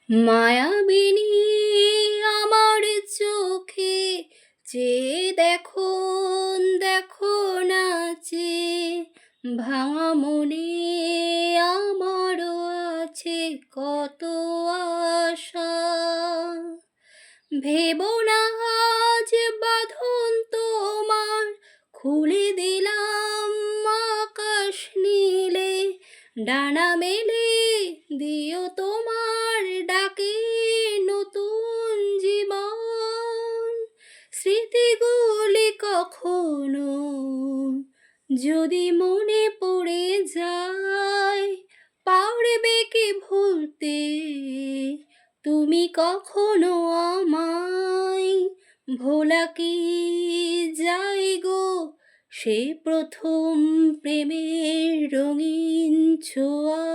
মায়াবিনী আমার চোখে চেয়ে দেখো, দেখো নাচে ভাঙা মনে আমারও আছে কত আশা। ভেবো না আজ বাঁধন তোমার, খুলে দিলাম আকাশ নীলে, ডানা মেলে দিও তোমার ডাকে নতুন জীবন। স্মৃতিগুলি কখনো যদি মনে পড়ে যায়, পারবে কি ভুলতে তুমি কখনো আমায়? ভোলা কি যায় গো সে প্রথম প্রেমের রঙিন ছোঁয়া?